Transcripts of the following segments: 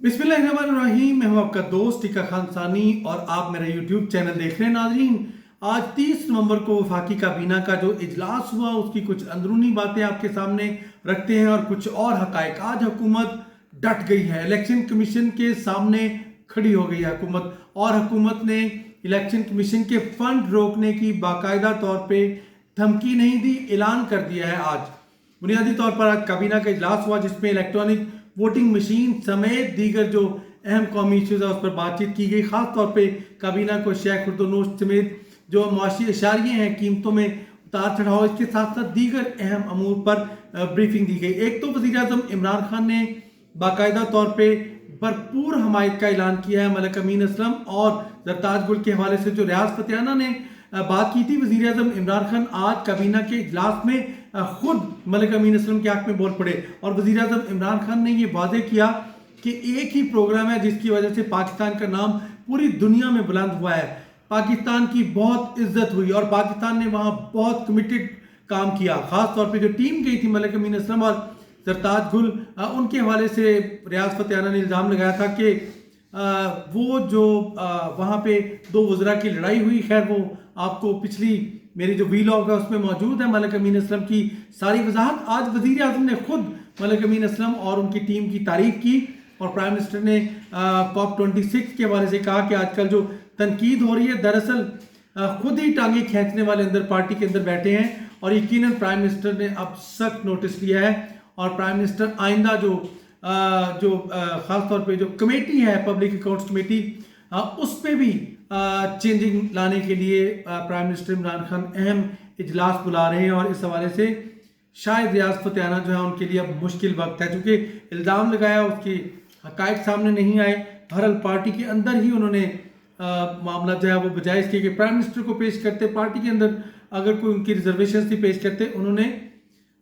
बिस्मिल्लाहिर्रहमानिर्रहीम। मैं हूं आपका दोस्त टीका खान सानी और आप मेरा यूट्यूब चैनल देख रहे हैं। नाजरीन, आज 30 नवंबर को वफाकी काबीना का जो इजलास हुआ उसकी कुछ अंदरूनी बातें आपके सामने रखते हैं और कुछ और हकायक। आज हुकूमत डट गई है, इलेक्शन कमीशन के सामने खड़ी हो गई है हुकूमत, और हुकूमत ने इलेक्शन कमीशन के फंड रोकने की बाकायदा तौर पर धमकी नहीं दी, ऐलान कर दिया है। आज बुनियादी तौर पर आज काबीना का इजलास हुआ जिसमें इलेक्ट्रॉनिक वोटिंग मशीन समेत दीगर जो अहम कौमी इशूज़ है उस पर बातचीत की गई। खास तौर पे काबीना को शेयर खुर्दनोश समेत जो मुआशी इशारिये हैं, कीमतों में उतार चढ़ाव, इसके साथ साथ दीगर अहम अमूर पर ब्रीफिंग दी गई। एक तो वज़ीर आज़म इमरान खान ने बाकायदा तौर पर भरपूर हमायत का ऐलान किया है मलिक अमीन असलम और जरताज गुल के हवाले से जो रियाज फतेहाना ने बात की थी। वज़ीर आज़म इमरान खान आज काबीना के इजलास में खुद मलिक अमीन असलम के हक में बोल पड़े और वज़ीर आज़म इमरान खान ने यह वादे किया कि एक ही प्रोग्राम है जिसकी वजह से पाकिस्तान का नाम पूरी दुनिया में बुलंद हुआ है। पाकिस्तान की बहुत इज्जत हुई और पाकिस्तान ने वहाँ बहुत कमिटेड काम किया। ख़ास तौर पे जो टीम गई थी मलिक अमीन असलम और जरताज गुल, उनके हवाले से रियाज फतेहाना ने इल्ज़ाम लगाया था कि वो जो वहाँ पे दो वज़रा की लड़ाई हुई, खैर वो आपको पिछली मेरी जो वीलॉग है उसमें मौजूद है। मलिक अमीन असलम की सारी वजाहत आज वज़ीर आज़म ने खुद मलिक अमीन असलम और उनकी टीम की तारीफ की और प्राइम मिनिस्टर ने COP26 के हवाले से कहा कि आजकल जो तनकीद हो रही है दरअसल खुद ही टांगे खींचने वाले अंदर पार्टी के अंदर बैठे हैं और यकीनन प्राइम मिनिस्टर ने अब सख्त नोटिस लिया है और प्राइम मिनिस्टर आइंदा जो ख़ास तौर पे जो कमेटी है पब्लिक अकाउंट्स कमेटी, उस पर भी चेंजिंग लाने के लिए प्राइम मिनिस्टर इमरान खान अहम इजलास बुला रहे हैं और इस हवाले से शायद रियाज फतेहाना जो है उनके लिए अब मुश्किल वक्त है, क्योंकि इल्ज़ाम लगाया उसके हकायक सामने नहीं आए। बहरहाल पार्टी के अंदर ही उन्होंने मामला जो है वो बजाय इसके कि प्राइम मिनिस्टर को पेश करते, पार्टी के अंदर अगर कोई उनकी रिजर्वेशन थी पेश करते, उन्होंने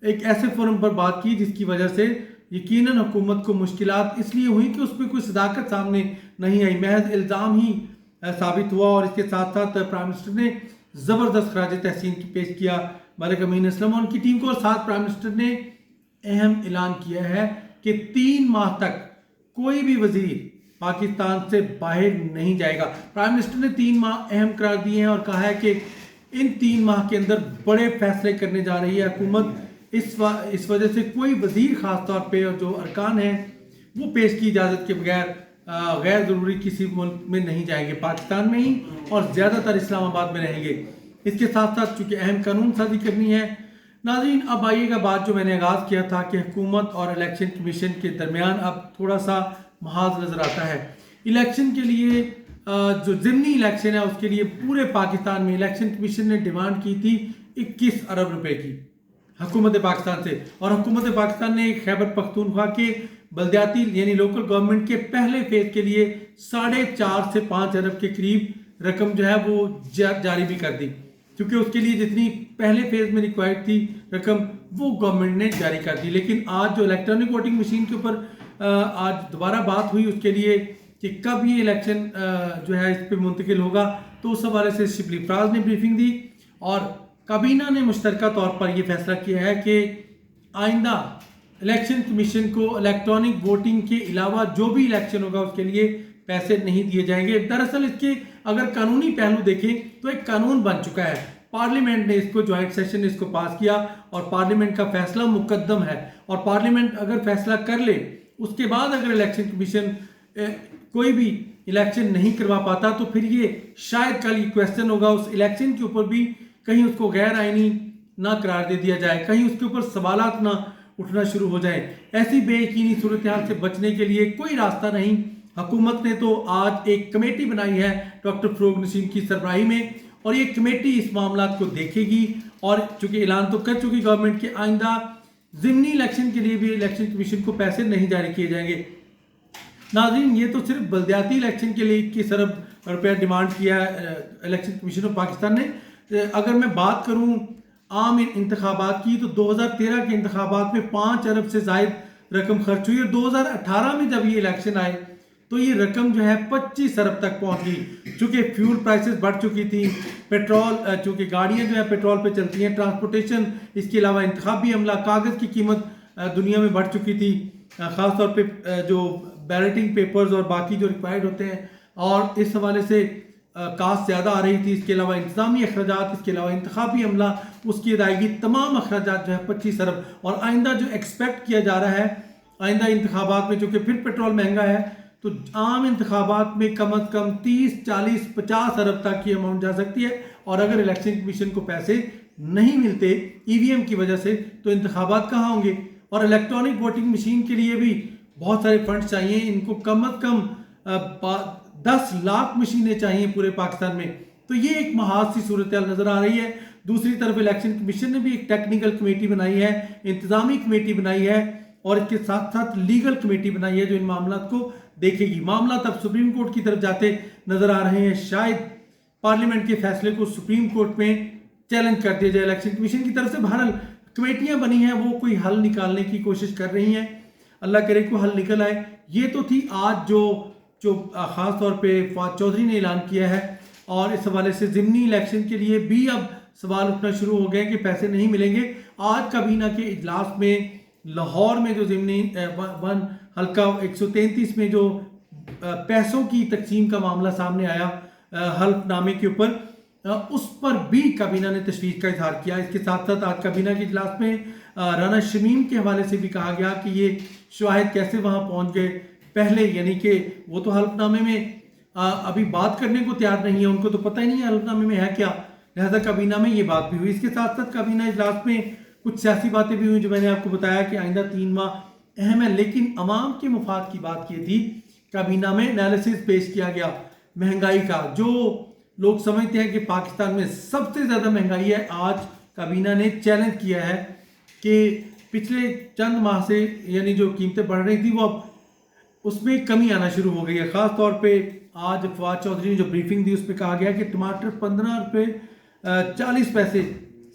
एक ऐसे फोरम पर बात की जिसकी वजह से यकीनन हुकूमत को मुश्किलात इसलिए हुई कि उसमें कोई सदाकत सामने नहीं आई, महज इल्ज़ाम ही साबित हुआ। और इसके साथ साथ प्राइम मिनिस्टर ने ज़बरदस्त खराज तहसीन पेश किया मलिक अमीन असलम और उनकी टीम को। और साथ प्राइम मिनिस्टर ने अहम ऐलान किया है कि 3 माह तक कोई भी वजीर पाकिस्तान से बाहर नहीं जाएगा। प्राइम मिनिस्टर ने 3 माह अहम करार दिए हैं और कहा है कि इन 3 माह के अंदर बड़े फैसले करने जा रही है हुकूमत। इस वजह से कोई वजीर ख़ास तौर पे और जो अरकान हैं वो पेश की इजाज़त के बगैर गैर ज़रूरी किसी मुल्क में नहीं जाएंगे, पाकिस्तान में ही और ज़्यादातर इस्लामाबाद में रहेंगे। इसके साथ साथ चूँकि अहम कानून साजी करनी है। नाज़रीन, अब आइएगा बात जो मैंने आगाज़ किया था कि हुकूमत और इलेक्शन कमीशन के दरमियान अब थोड़ा सा महाज नज़र आता है। इलेक्शन के लिए जो ज़िमनी इलेक्शन है उसके लिए पूरे पाकिस्तान में इलेक्शन कमीशन ने डिमांड की थी 21 अरब रुपए की हुकूमत पाकिस्तान से, और हुकूमत पाकिस्तान ने खैबर पख्तूनख्वा के बल्दियाती यानी लोकल गवर्नमेंट के पहले फेज के लिए 4.5 से 5 अरब के करीब रकम जो है वो जारी भी कर दी, क्योंकि उसके लिए जितनी पहले फेज में रिक्वायर्ड थी रकम वो गवर्नमेंट ने जारी कर दी। लेकिन आज जो इलेक्ट्रॉनिक वोटिंग मशीन के ऊपर आज दोबारा बात हुई उसके लिए कि कब ये इलेक्शन जो है इस पर मुंतकिल होगा, तो उस हवाले से शिबली फराज ने ब्रीफिंग दी और काबीना ने मुश्तरका तौर पर यह फैसला किया है कि आइंदा इलेक्शन कमीशन को इलेक्ट्रॉनिक वोटिंग के अलावा जो भी इलेक्शन होगा उसके लिए पैसे नहीं दिए जाएंगे। दरअसल इसके अगर कानूनी पहलू देखें तो एक कानून बन चुका है, पार्लियामेंट ने इसको ज्वाइंट सेशन ने इसको पास किया और पार्लियामेंट का फैसला मुकद्दम है और पार्लियामेंट अगर फैसला कर ले उसके बाद अगर इलेक्शन कमीशन कोई भी इलेक्शन नहीं करवा पाता तो फिर ये शायद कल ये क्वेश्चन होगा उस इलेक्शन के ऊपर भी, कहीं उसको गैर आईनी ना करार दे दिया जाए, कहीं उसके ऊपर सवालात ना उठना शुरू हो जाए। ऐसी बेयकीनी सूरत हाल से बचने के लिए कोई रास्ता नहीं। हुकूमत ने तो आज एक कमेटी बनाई है डॉक्टर फरूक नसीम की सरबराही में और ये कमेटी इस मामला को देखेगी और चूंकि ऐलान तो कर चुकी गवर्नमेंट के आइंदा ज़िमनी इलेक्शन के लिए भी इलेक्शन कमीशन को पैसे नहीं जारी किए जाएंगे। नाज़रीन, ये तो सिर्फ बल्दियाती इलेक्शन के लिए 21 अरब रुपया डिमांड किया इलेक्शन कमीशन ऑफ पाकिस्तान ने। अगर मैं बात करूं आम इंतखाबात की तो 2013 के इंतखाबात में 5 अरब से ज़ायद रकम खर्च हुई और 2018 में जब ये इलेक्शन आए तो ये रकम जो है 25 अरब तक पहुंच गई। चूँकि फ्यूल प्राइसेस बढ़ चुकी थी, पेट्रोल चूँकि गाड़ियाँ जो है पेट्रोल पे चलती हैं, ट्रांसपोर्टेशन, इसके अलावा इंतखाबी अमला, कागज़ की कीमत दुनिया में बढ़ चुकी थी। ख़ास तौर पे जो बैलेटिंग पेपर्स और बाकी जो रिक्वायर्ड होते हैं, और इस हवाले से कास्ट ज़्यादा आ रही थी। इसके अलावा इंतजामी अखराजात, इसके अलावा इंतखाबी अमला, उसकी अदायगी, तमाम अखराजात जो है 25 अरब। और आइंदा जो एक्सपेक्ट किया जा रहा है आइंदा इंतखाबात में, चूँकि फिर पेट्रोल महंगा है, तो आम इंतखाबात में कम अज़ कम 30, 40, 50 अरब तक की अमाउंट जा सकती है। और अगर इलेक्शन कमीशन को पैसे नहीं मिलते ईवीएम की वजह से, तो इंतखाबात कहाँ होंगे। और इलेक्ट्रॉनिक वोटिंग मशीन के लिए भी बहुत सारे फंड्स चाहिए। इनको कम अज़ कम 10 लाख मशीनें चाहिए पूरे पाकिस्तान में। तो ये एक महाज सी सूरत नज़र आ रही है। दूसरी तरफ इलेक्शन कमीशन ने भी एक टेक्निकल कमेटी बनाई है, इंतजामी कमेटी बनाई है, और इसके साथ साथ लीगल कमेटी बनाई है जो इन मामला को देखेगी। मामला तब सुप्रीम कोर्ट की तरफ जाते नजर आ रहे हैं। शायद पार्लियामेंट के फैसले को सुप्रीम कोर्ट में चैलेंज कर दिया जाए इलेक्शन कमीशन की तरफ से। बहरहाल कमेटियां बनी हैं, वो कोई हल निकालने की कोशिश कर रही हैं। अल्लाह करे को हल निकल आए। ये तो थी आज जो ख़ास तौर पे फवाद चौधरी ने ऐलान किया है। और इस हवाले से ज़िमनी इलेक्शन के लिए भी अब सवाल उठना शुरू हो गए कि पैसे नहीं मिलेंगे। आज काबीना के इजलास में लाहौर में जो ज़िमनी वन हल्का 133 में जो पैसों की तकसीम का मामला सामने आया हल्फनामे के ऊपर, उस पर भी काबीना ने तशवीश का इजहार किया। इसके साथ साथ आज काबीना के इजलास में राना शमीम के हवाले से भी कहा गया कि ये शवाहिद कैसे वहाँ पहुँच गए पहले, यानी कि वो तो हल्फनामे में अभी बात करने को तैयार नहीं है, उनको तो पता ही नहीं है हल्फनामे में है क्या। लिहाजा काबीना में ये बात भी हुई। इसके साथ साथ काबीना इजलास में कुछ सियासी बातें भी हुई जो मैंने आपको बताया कि आइंदा 3 माह अहम है। लेकिन अवाम के मुफाद की बात की थी। काबीना में एनालिसिस पेश किया गया महंगाई का, जो लोग समझते हैं कि पाकिस्तान में सबसे ज़्यादा महंगाई है। आज काबीना ने चैलेंज किया है कि पिछले चंद माह से यानी जो कीमतें बढ़ रही थी वो अब उसमें कमी आना शुरू हो गई है। ख़ास तौर पे आज फवाद चौधरी ने जो ब्रीफिंग दी उस पर कहा गया कि टमाटर 15 रुपये 40 पैसे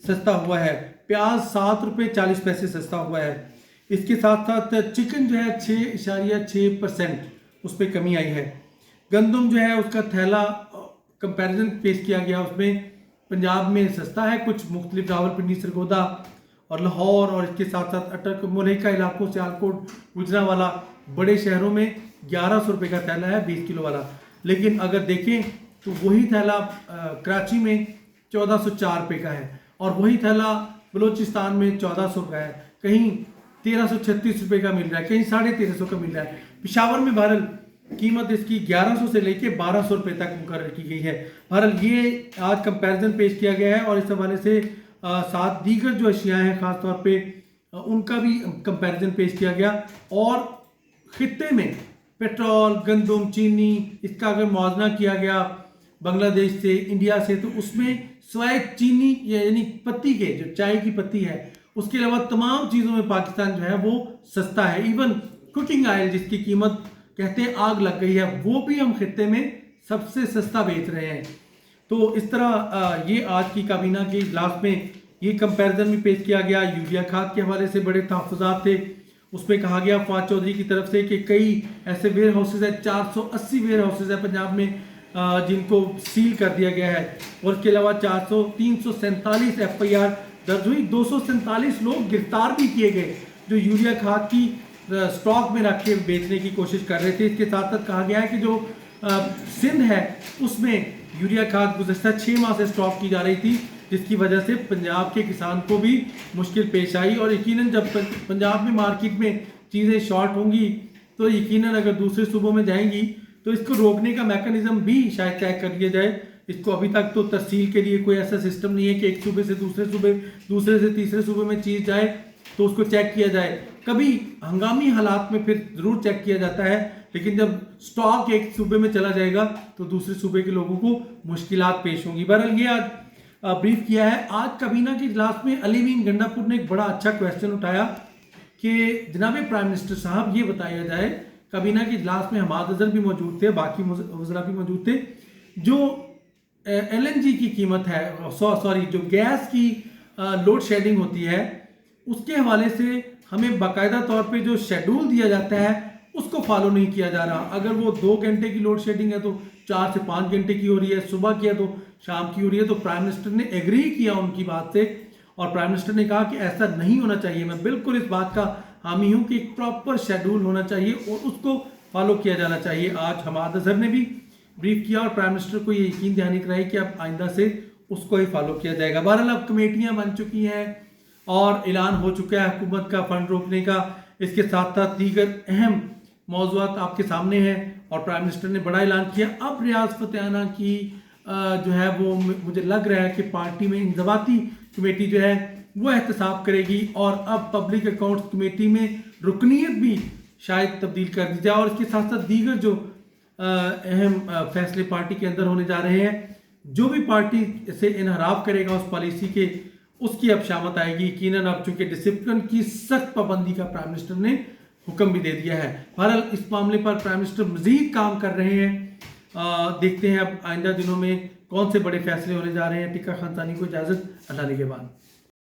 सस्ता हुआ है, प्याज 7 रुपये 40 पैसे सस्ता हुआ है। इसके साथ साथ चिकन जो है 6.6% उस पर कमी आई है। गंदम जो है उसका थैला कंपैरिजन पेश किया गया, उसमें पंजाब में सस्ता है कुछ मुख्तलिफ, रावलपिंडी, सरगोदा और लाहौर और इसके साथ साथ अटक मुल्हिका इलाकों, सियालकोट, गुजरांवाला, बड़े शहरों में 1100 रुपये का थैला है 20 किलो वाला। लेकिन अगर देखें तो वही थैला कराची में 1404 रुपये का है, और वही थैला बलूचिस्तान में 1400 का है, कहीं 1336 रुपये का मिल रहा है, कहीं 1350 का मिल रहा है। पेशावर में बहरहाल कीमत इसकी 1100 से लेके 1200 रुपये तक मुकर्रर की गई है। बहरहाल ये आज कंपैरिजन पेश किया गया है, और इस हवाले से 7 दीगर जो अशिया हैं ख़ास तौर पे उनका भी कंपैरिजन पेश किया गया। और खित्ते में पेट्रोल, गंदम, चीनी, इसका अगर मुआवजा किया गया बांग्लादेश से, इंडिया से, तो उसमें स्वाय चीनी यानी पत्ती के जो चाय की पत्ती है उसके अलावा तमाम चीज़ों में पाकिस्तान जो है वो सस्ता है। इवन कुकिंग ऑयल जिसकी कीमत कहते हैं आग लग गई है, वो भी हम खित्ते में सबसे सस्ता बेच रहे हैं। तो इस तरह ये आज की काबीना के इजलास में ये कंपैरिजन भी पेश किया गया। यूरिया खाद के हवाले से बड़े तहफ़्फ़ुज़ात थे, उसमें कहा गया फवाद चौधरी की तरफ से कि कई ऐसे वेयर हाउसेज है, 480 वेयर हाउसेज है पंजाब में जिनको सील कर दिया गया है। और इसके अलावा 347 FIR दर्ज हुई, 247 लोग गिरफ्तार भी किए गए जो यूरिया खाद की स्टॉक में रख के बेचने की कोशिश कर रहे थे। इसके साथ साथ कहा गया है कि जो सिंध है उसमें यूरिया खाद गुज़श्ता 6 माह से स्टॉक की जा रही थी, जिसकी वजह से पंजाब के किसान को भी मुश्किल पेश आई। और यकीनन जब पंजाब में मार्केट में चीज़ें शॉर्ट होंगी तो यकीनन अगर दूसरे सूबों में जाएंगी तो इसको रोकने का मैकेनिज्म भी शायद तय कर लिया जाए। इसको अभी तक तो तरसील के लिए कोई ऐसा सिस्टम नहीं है कि एक सूबे से दूसरे सूबे, दूसरे से तीसरे सूबे में चीज़ जाए तो उसको चेक किया जाए। कभी हंगामी हालात में फिर ज़रूर चेक किया जाता है, लेकिन जब स्टॉक एक सूबे में चला जाएगा तो दूसरे सूबे के लोगों को मुश्किलात पेश होंगी। बहरहाल ये आज ब्रीफ किया है। आज काबीना के इजलास में अलीमीन गंडापुर ने एक बड़ा अच्छा क्वेश्चन उठाया कि जनाब प्राइम मिनिस्टर साहब ये बताया जाए, काबीना के इजलास में हमाद अजहर भी मौजूद थे, बाकी वज़रा भी मौजूद थे, जो LNG की कीमत है, सॉरी जो गैस की लोड शेडिंग होती है उसके हवाले से हमें बाकायदा तौर पे जो शेड्यूल दिया जाता है उसको फॉलो नहीं किया जा रहा। अगर वो 2 घंटे की लोड शेडिंग है तो 4 से 5 घंटे की हो रही है, सुबह की है तो शाम की हो रही है। तो प्राइम मिनिस्टर ने एग्री किया उनकी बात से, और प्राइम मिनिस्टर ने कहा कि ऐसा नहीं होना चाहिए। मैं बिल्कुल इस बात का हामी हूँ कि एक प्रॉपर शेड्यूल होना चाहिए और उसको फॉलो किया जाना चाहिए। आज हमाद अजहर ने भी ब्रीफ किया और प्राइम मिनिस्टर को ये यकीन दिलाने कराई कि अब आइंदा से उसको ही फॉलो किया जाएगा। बहरहाल अब कमेटियां बन चुकी हैं और ऐलान हो चुका है हुकूमत का फंड रोकने का। इसके साथ साथ दीगर अहम मौज़ूआत आपके सामने हैं और प्राइम मिनिस्टर ने बड़ा ऐलान किया। अब रियाज फतेहाना की जो है वो मुझे लग रहा है कि पार्टी में इंज़बाती कमेटी जो है वो एहतसाब करेगी और अब पब्लिक अकाउंट्स कमेटी में रुकनीत भी शायद तब्दील कर दी जाए और इसके साथ साथ दीगर जो अहम फैसले पार्टी के अंदर होने जा रहे हैं। जो भी पार्टी से इनहराफ करेगा उस पॉलिसी के, उसकी अब शामत आएगी यकीनन। अब चूंकि डिसिप्लिन की सख्त पाबंदी का प्राइम मिनिस्टर ने हुक्म भी दे दिया है। बहरहाल इस मामले पर प्राइम मिनिस्टर मजीद काम कर रहे हैं। देखते हैं अब आइंदा दिनों में कौन से बड़े फैसले होने जा रहे हैं। टिक्का खानसानी को इजाज़त, अल्लाह निगहबान।